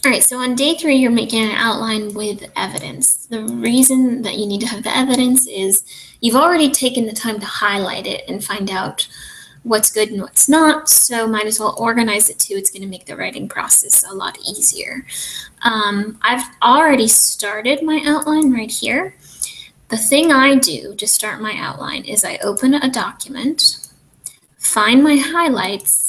All right, so on day 3, you're making an outline with evidence. The reason that you need to have the evidence is you've already taken the time to highlight it and find out what's good and what's not, so might as well organize it too. It's going to make the writing process a lot easier. I've already started my outline right here. The thing I do to start my outline is I open a document, find my highlights,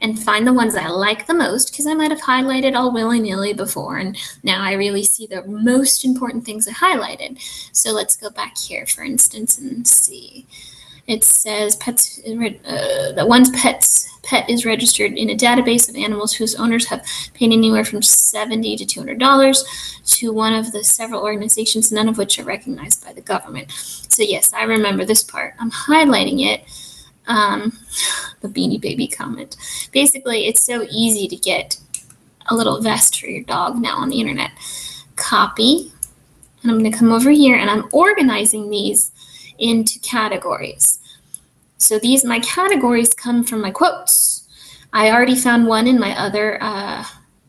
and find the ones I like the most, because I might have highlighted all willy-nilly before, and now I really see the most important things I highlighted. So let's go back here, for instance, and see. It says that one's pet is registered in a database of animals whose owners have paid anywhere from $70 to $200 to one of the several organizations, none of which are recognized by the government. So yes, I remember this part. I'm highlighting it. The Beanie Baby comment. Basically, it's so easy to get a little vest for your dog now on the internet. Copy, and I'm going to come over here, and I'm organizing these into categories. So my categories come from my quotes. I already found one in my other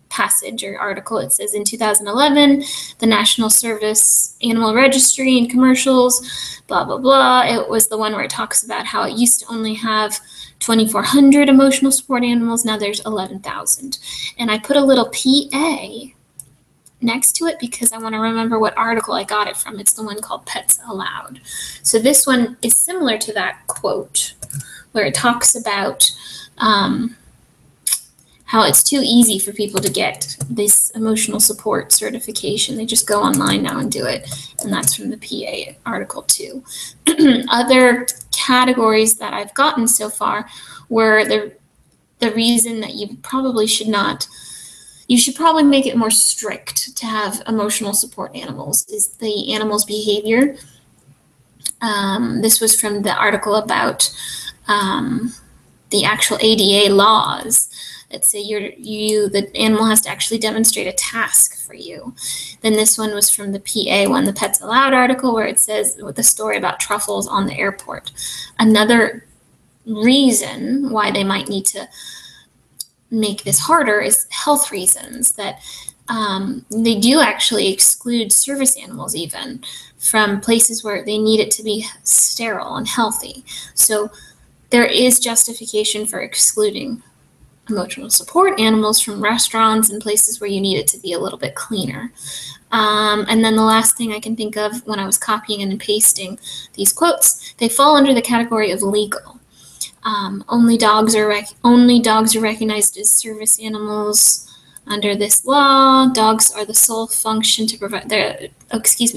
passage or article. It says in 2011, the National Service Animal Registry and commercials, blah, blah, blah. It was the one where it talks about how it used to only have 2,400 emotional support animals. Now there's 11,000. And I put a little PA next to it because I want to remember what article I got it from. It's the one called Pets Allowed. So this one is similar to that quote where it talks about how it's too easy for people to get this emotional support certification. They just go online now and do it. And that's from the PA article too. Other categories that I've gotten so far were the reason that you probably should not, you should probably make it more strict to have emotional support animals is the animal's behavior. This was from the article about the actual ADA laws that say the animal has to actually demonstrate a task for you. Then this one was from the PA one, the Pets Allowed article, where it says with the story about truffles on the airport. Another reason why they might need to make this harder is health reasons, that they do actually exclude service animals even from places where they need it to be sterile and healthy. So there is justification for excluding emotional support animals from restaurants and places where you need it to be a little bit cleaner. And then the last thing I can think of when I was copying and pasting these quotes, they fall under the category of legal. Only dogs are recognized as service animals under this law. Dogs are the sole function to provide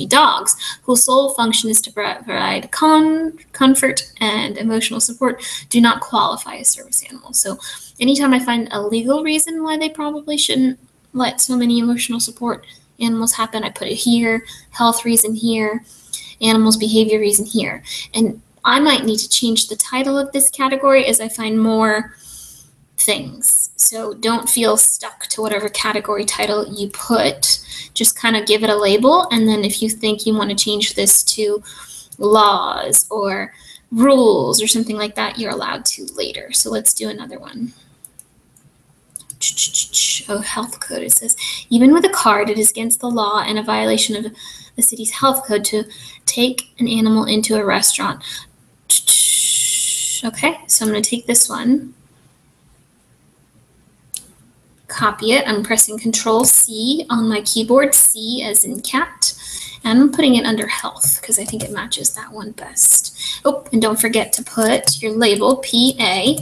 dogs whose sole function is to provide comfort and emotional support do not qualify as service animals. So anytime I find a legal reason why they probably shouldn't let so many emotional support animals happen, I put it here, health reason here, animals behavior reason here. And I might need to change the title of this category as I find more things. So don't feel stuck to whatever category title you put. Just kind of give it a label, and then if you think you want to change this to laws or rules or something like that, you're allowed to later. So let's do another one. Oh, health code. It says, even with a card, it is against the law and a violation of the city's health code to take an animal into a restaurant. Okay, so I'm going to take this one, copy it. I'm pressing Control-C on my keyboard, C as in cat, and I'm putting it under health because I think it matches that one best. Oh, and don't forget to put your label, PA.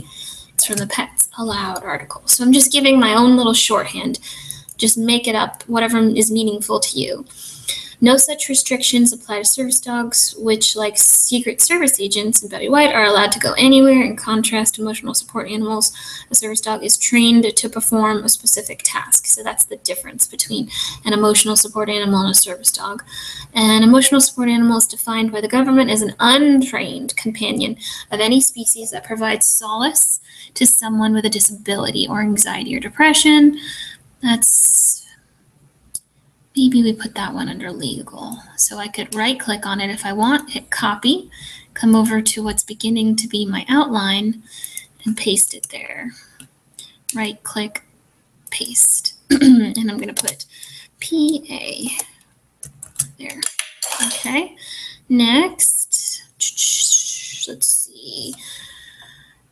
It's from the Pets Allowed article. So I'm just giving my own little shorthand. Just make it up, whatever is meaningful to you. No such restrictions apply to service dogs, which, like Secret Service agents and Betty White, are allowed to go anywhere. In contrast to emotional support animals, a service dog is trained to perform a specific task. So that's the difference between an emotional support animal and a service dog. An emotional support animal is defined by the government as an untrained companion of any species that provides solace to someone with a disability or anxiety or depression. Maybe we put that one under legal. So I could right-click on it if I want, hit copy, come over to what's beginning to be my outline, and paste it there. Right-click, paste. And I'm going to put PA there. Okay. Next, let's see.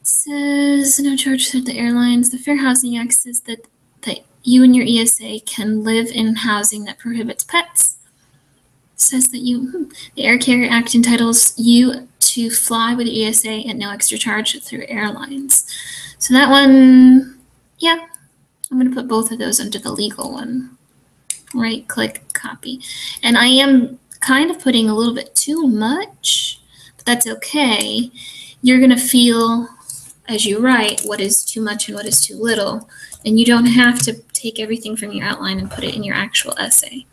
It says no charge to the airlines. The Fair Housing Act says that you and your ESA can live in housing that prohibits pets. It says that the Air Carrier Act entitles you to fly with the ESA at no extra charge through airlines. So that one, yeah, I'm going to put both of those under the legal one. Right click, copy. And I am kind of putting a little bit too much, but that's okay. You're going to feel as you write what is too much and what is too little, and you don't have to take everything from your outline and put it in your actual essay.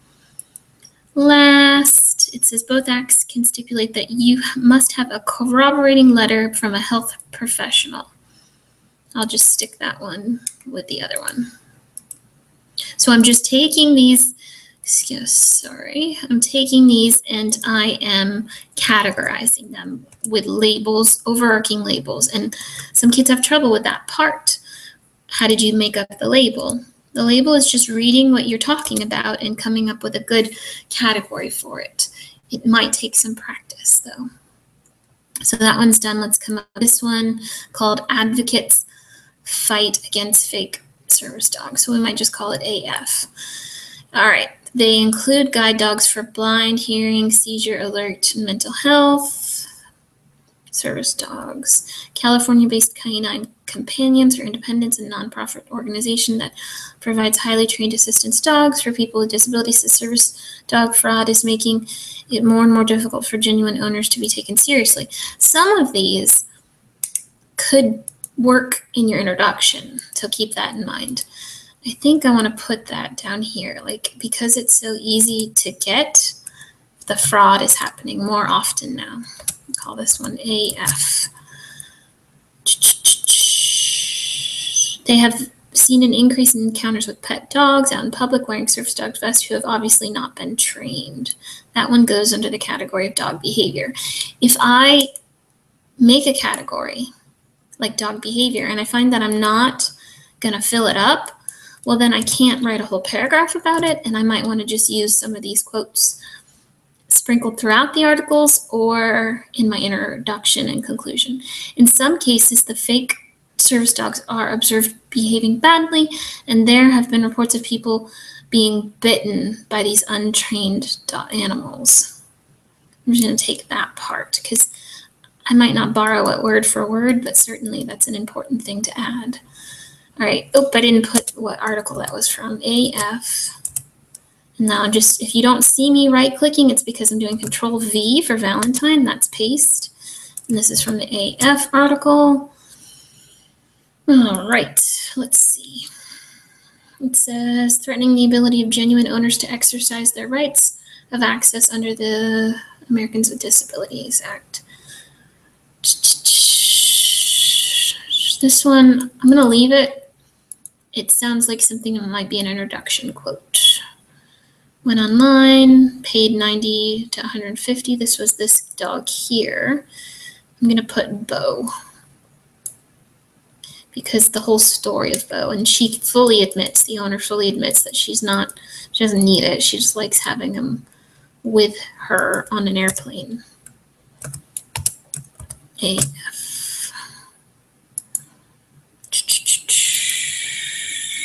Last, it says both acts can stipulate that you must have a corroborating letter from a health professional. I'll just stick that one with the other one. So I'm just taking these, I'm taking these and I am categorizing them with labels, overarching labels. And some kids have trouble with that part. How did you make up the label? The label is just reading what you're talking about and coming up with a good category for it. It might take some practice though. So that one's done. Let's come up with this one called Advocates Fight Against Fake Service Dogs. So we might just call it AF. All right. They include guide dogs for blind, hearing, seizure, alert, and mental health. Service dogs. California-based Canine Companions for Independence, a nonprofit organization that provides highly trained assistance dogs for people with disabilities. The service dog fraud is making it more and more difficult for genuine owners to be taken seriously. Some of these could work in your introduction, so keep that in mind. I think I want to put that down here, like, because it's so easy to get, the fraud is happening more often now. I'll call this one AF. They have seen an increase in encounters with pet dogs out in public wearing service dog vests who have obviously not been trained. That one goes under the category of dog behavior. If I make a category like dog behavior and I find that I'm not going to fill it up, well, then I can't write a whole paragraph about it, and I might want to just use some of these quotes sprinkled throughout the articles or in my introduction and conclusion. In some cases, the fake service dogs are observed behaving badly, and there have been reports of people being bitten by these untrained animals. I'm just going to take that part because I might not borrow it word for word, but certainly that's an important thing to add. All right. Oh, I didn't put what article that was from. AF. Now, just if you don't see me right-clicking, it's because I'm doing Control V for Valentine. That's paste. And this is from the AF article. All right. Let's see. It says threatening the ability of genuine owners to exercise their rights of access under the Americans with Disabilities Act. This one, I'm going to leave it. It sounds like something that might be an introduction quote. Went online, paid 90 to 150. This was this dog here. I'm going to put Bo because the whole story of Bo, and she fully admits, the owner fully admits that she doesn't need it. She just likes having him with her on an airplane. AF.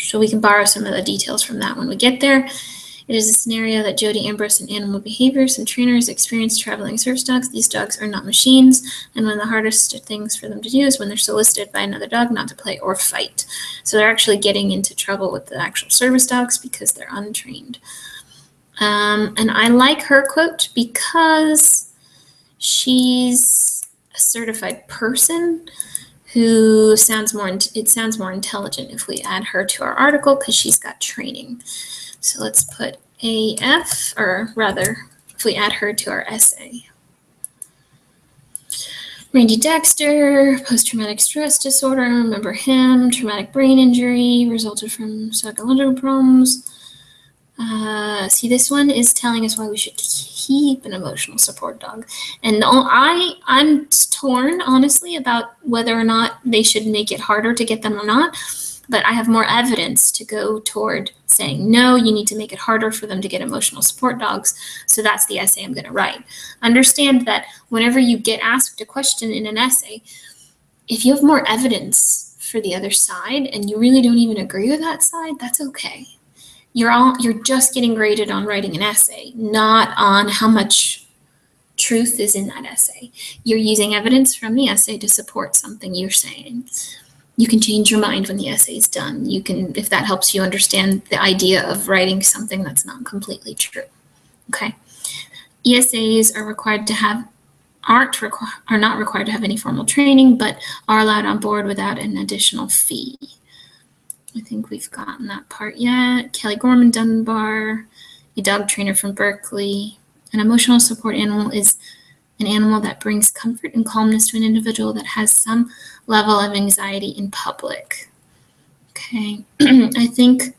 So we can borrow some of the details from that when we get there. It is a scenario that Jody Ambrose in Animal Behaviors and trainers experience traveling service dogs. These dogs are not machines, and one of the hardest things for them to do is when they're solicited by another dog not to play or fight. So they're actually getting into trouble with the actual service dogs because they're untrained. And I like her quote because she's a certified person who sounds more intelligent if we add her to our article because she's got training. So let's put AF, or rather, if we add her to our essay. Randy Dexter, post-traumatic stress disorder, remember him, traumatic brain injury, resulted from psychological problems. See, this one is telling us why we should keep an emotional support dog. And I'm torn, honestly, about whether or not they should make it harder to get them or not. but I have more evidence to go toward saying, no, you need to make it harder for them to get emotional support dogs. So that's the essay I'm going to write. Understand that whenever you get asked a question in an essay, if you have more evidence for the other side and you really don't even agree with that side, that's okay. You're just getting graded on writing an essay, not on how much truth is in that essay. You're using evidence from the essay to support something you're saying. You can change your mind when the essay is done. You can, if that helps you understand the idea of writing something that's not completely true. Okay. ESAs are required to have, are not required to have any formal training, but are allowed on board without an additional fee. I think we've gotten that part yet. Kelly Gorman Dunbar, a dog trainer from Berkeley. An emotional support animal is an animal that brings comfort and calmness to an individual that has some level of anxiety in public. Okay, I think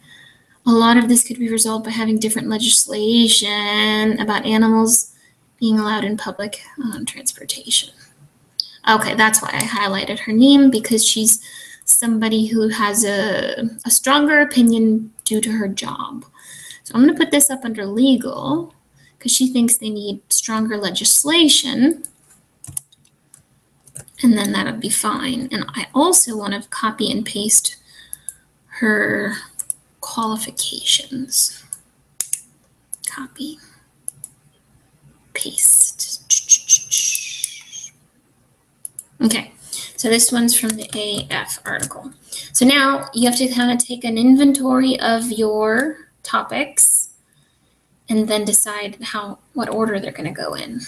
a lot of this could be resolved by having different legislation about animals being allowed in public transportation. Okay, that's why I highlighted her name, because she's somebody who has a stronger opinion due to her job. So I'm going to put this up under legal because she thinks they need stronger legislation, and then that would be fine. And I also want to copy and paste her qualifications. Copy, paste. Okay, so this one's from the AF article. So now you have to kind of take an inventory of your topics and then decide what order they're going to go in.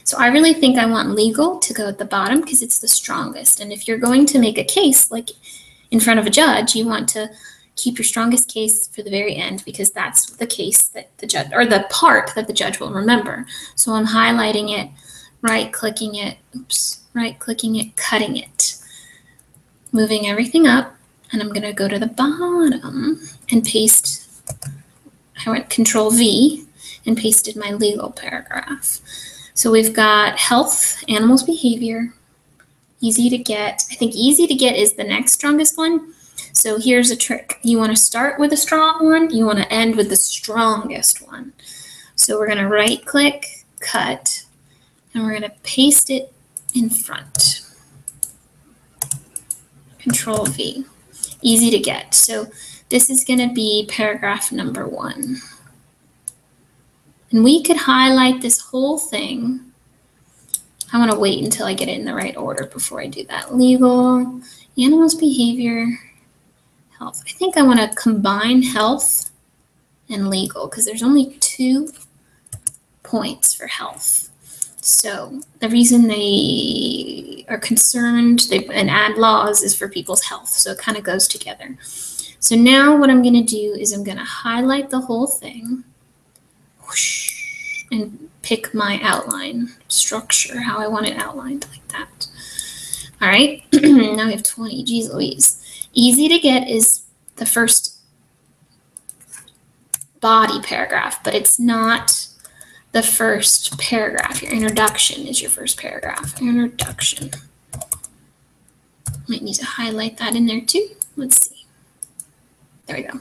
So I really think I want legal to go at the bottom because it's the strongest. And if you're going to make a case, like in front of a judge, you want to keep your strongest case for the very end because that's the case that the judge, or the part that the judge will remember. So I'm highlighting it, right-clicking it, right-clicking it, cutting it, moving everything up, and I'm going to go to the bottom and paste. I went Control V and pasted my legal paragraph. So we've got health, animals' behavior, easy to get. I think easy to get is the next strongest one. So here's a trick. You want to start with a strong one. You want to end with the strongest one. So we're going to right-click, cut, and we're going to paste it in front. Control V. Easy to get. So this is going to be paragraph number 1. And we could highlight this whole thing. I want to wait until I get it in the right order before I do that. Legal, animals' behavior, health. I think I want to combine health and legal because there's only 2 points for health. So the reason they are concerned and add laws is for people's health. So it kind of goes together. So now what I'm going to do is I'm going to highlight the whole thing and pick my outline structure, how I want it outlined, like that. All right, now we have 20. Geez Louise. Easy to get is the first body paragraph, but it's not the first paragraph. Your introduction is your first paragraph. Introduction. Might need to highlight that in there too. Let's see. There we go.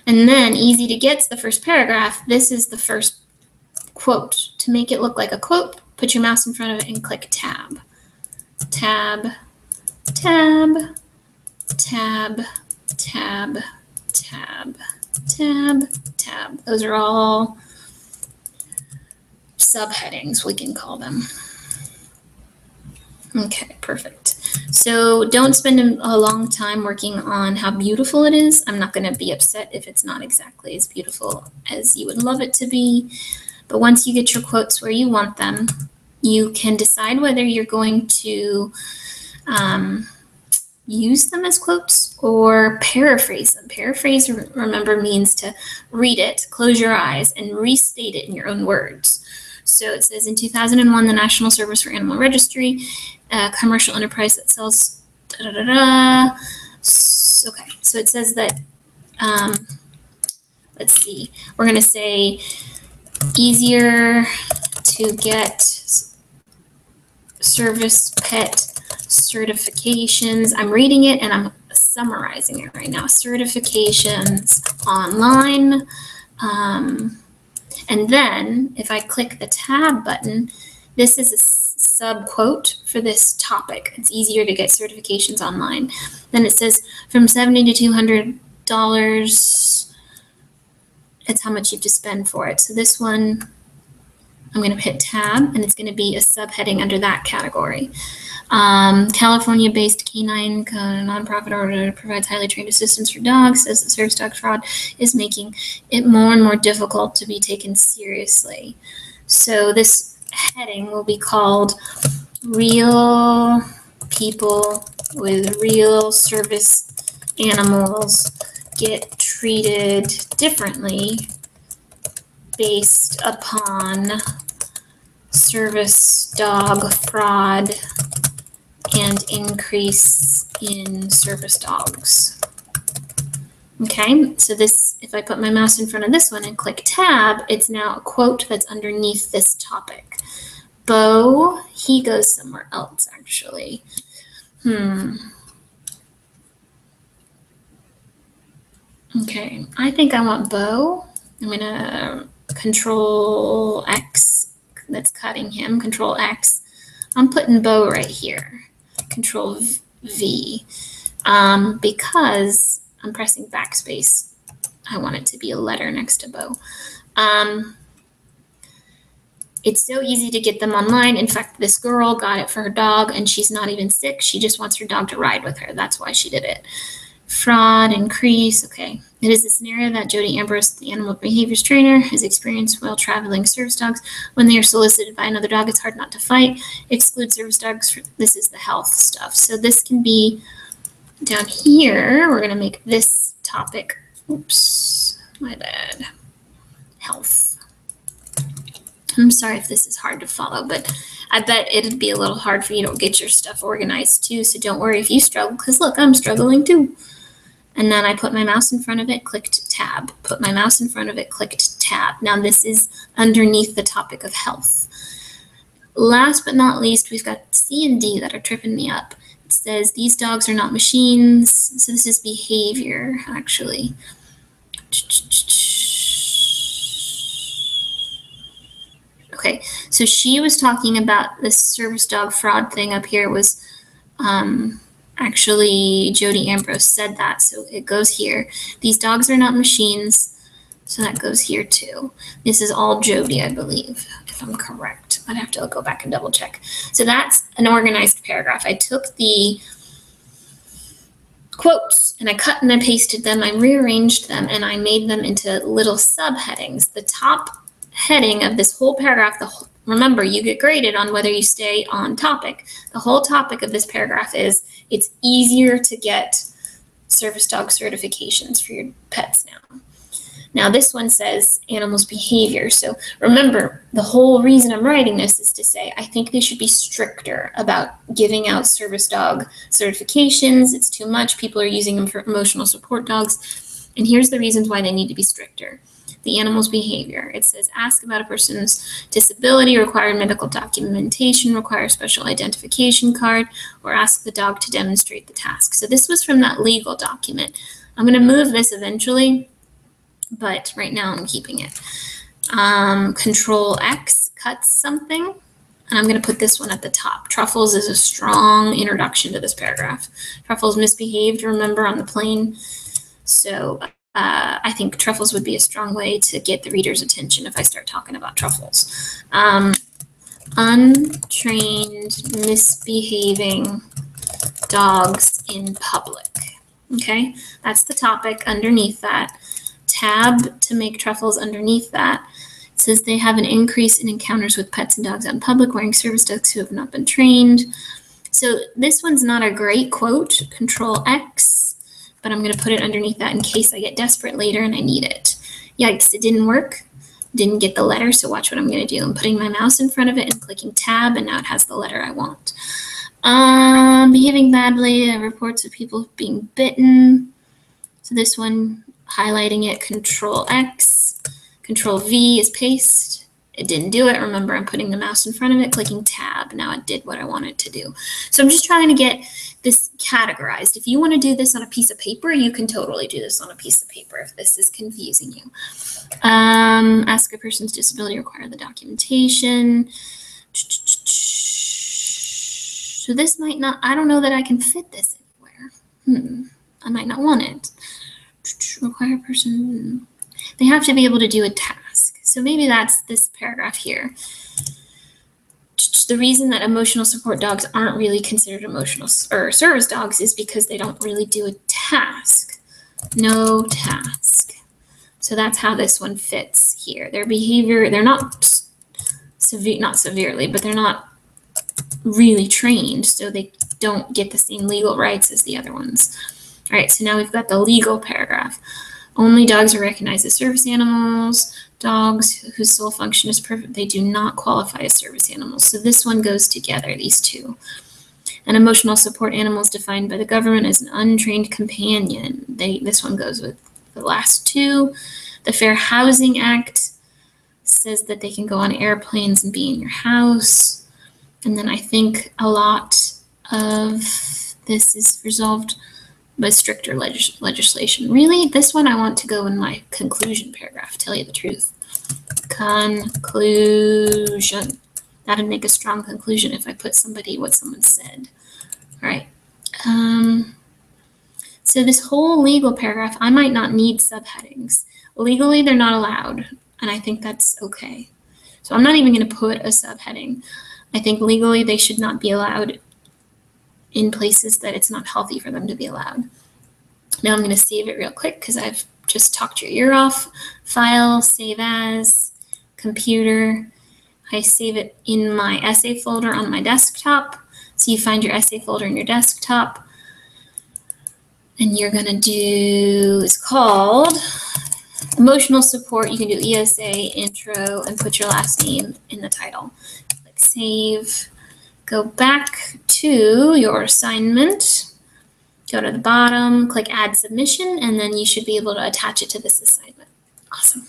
And then easy to get's the first paragraph. This is the first quote. To make it look like a quote, put your mouse in front of it and click tab. Tab, tab, tab, tab, tab, tab, tab. Those are all subheadings, we can call them. Okay, perfect. So don't spend a long time working on how beautiful it is. I'm not going to be upset if it's not exactly as beautiful as you would love it to be. But once you get your quotes where you want them, you can decide whether you're going to use them as quotes or paraphrase them. Paraphrase, remember, means to read it, close your eyes, and restate it in your own words. So it says, in 2001, the National Service for Animal Registry, a commercial enterprise that sells da-da-da-da. Okay, so it says that, let's see, we're going to say easier to get service pet certifications. I'm reading it and I'm summarizing it right now. Certifications online. And then if I click the tab button, this is a sub-quote for this topic. It's easier to get certifications online. Then it says from $70 to $200, it's how much you have to spend for it. So this one, I'm going to hit tab, and it's going to be a subheading under that category. California-based canine nonprofit order provides highly trained assistance for dogs, says that service dog fraud is making it more and more difficult to be taken seriously. So this heading will be called Real People with Real Service Animals Get Treated Differently based upon service dog fraud and increase in service dogs. Okay, so this, if I put my mouse in front of this one and click tab, it's now a quote that's underneath this topic. Bo, he goes somewhere else actually. Okay, I think I want Bo. I'm gonna Control X, that's cutting him, Control X. I'm putting Bo right here, Control V, because I'm pressing backspace. I want it to be a letter next to Bo. It's so easy to get them online. In fact, this girl got it for her dog and she's not even sick. She just wants her dog to ride with her. That's why she did it. Fraud, increase, okay. It is a scenario that Jody Ambrose, the animal behaviors trainer, has experienced while traveling service dogs. When they are solicited by another dog, it's hard not to fight. Exclude service dogs. This is the health stuff. So this can be down here. We're going to make this topic, oops, my bad, health. I'm sorry if this is hard to follow, but I bet it'd be a little hard for you to get your stuff organized too. So don't worry if you struggle, because look, I'm struggling too. And then I put my mouse in front of it, clicked tab. Put my mouse in front of it, clicked tab. Now this is underneath the topic of health. Last but not least, we've got C and D that are tripping me up. It says these dogs are not machines. So this is behavior, actually. Okay, so she was talking about this service dog fraud thing up here was actually Jody Ambrose said that, so it goes here. These dogs are not machines, so that goes here too. This is all Jody, I believe, if I'm correct. I'd have to go back and double check. So that's an organized paragraph. I took the quotes and I cut and I pasted them, I rearranged them, and I made them into little subheadings. The top heading of this whole paragraph, remember, you get graded on whether you stay on topic. The whole topic of this paragraph is it's easier to get service dog certifications for your pets now. Now this one says animals' behavior. So remember, the whole reason I'm writing this is to say I think they should be stricter about giving out service dog certifications. It's too much. People are using them for emotional support dogs. And here's the reasons why they need to be stricter. The animal's behavior. It says ask about a person's disability, require medical documentation, require special identification card, or ask the dog to demonstrate the task. So this was from that legal document. I'm going to move this eventually, but right now I'm keeping it. Control X cuts something, and I'm going to put this one at the top. Truffles is a strong introduction to this paragraph. Truffles misbehaved, remember, on the plane. So I think Truffles would be a strong way to get the reader's attention if I start talking about Truffles. Untrained, misbehaving dogs in public. Okay, that's the topic underneath that. Tab to make Truffles underneath that. It says they have an increase in encounters with pets and dogs out in public, wearing service dogs who have not been trained. So this one's not a great quote, Control X. But I'm going to put it underneath that in case I get desperate later and I need it. Yikes, it didn't work. Didn't get the letter, so watch what I'm going to do. I'm putting my mouse in front of it and clicking tab, and now it has the letter I want. Behaving badly, reports of people being bitten. So this one, highlighting it, Control X. Control V is paste. It didn't do it. Remember, I'm putting the mouse in front of it, clicking tab. Now it did what I wanted to do. So I'm just trying to get this categorized. If you want to do this on a piece of paper, you can totally do this on a piece of paper if this is confusing you. Ask a person's disability, require the documentation. So this might not, I don't know that I can fit this anywhere. I might not want it. Require a person, they have to be able to do a task. So maybe that's this paragraph here. The reason that emotional support dogs aren't really considered emotional or service dogs is because they don't really do a task. No task. So that's how this one fits here. Their behavior, they're not severely, but they're not really trained, so they don't get the same legal rights as the other ones. All right, so now we've got the legal paragraph. Only dogs are recognized as service animals. Dogs whose sole function is perfect, they do not qualify as service animals. So this one goes together, these two. An emotional support animal is defined by the government as an untrained companion. This one goes with the last two. The Fair Housing Act says that they can go on airplanes and be in your house. And then I think a lot of this is resolved by stricter legislation. Really, this one I want to go in my conclusion paragraph, tell you the truth. Conclusion. That'd make a strong conclusion if I put what someone said. All right. So this whole legal paragraph, I might not need subheadings. Legally, they're not allowed, and I think that's okay. So I'm not even going to put a subheading. I think legally they should not be allowed in places that it's not healthy for them to be allowed. Now I'm going to save it real quick because I've just talked your ear off. File, save as, computer. I save it in my essay folder on my desktop. So you find your essay folder in your desktop. And you're going to do, it's called Emotional Support. You can do ESA, intro, and put your last name in the title. Click save. Go back to your assignment, go to the bottom, click add submission, and then you should be able to attach it to this assignment. Awesome.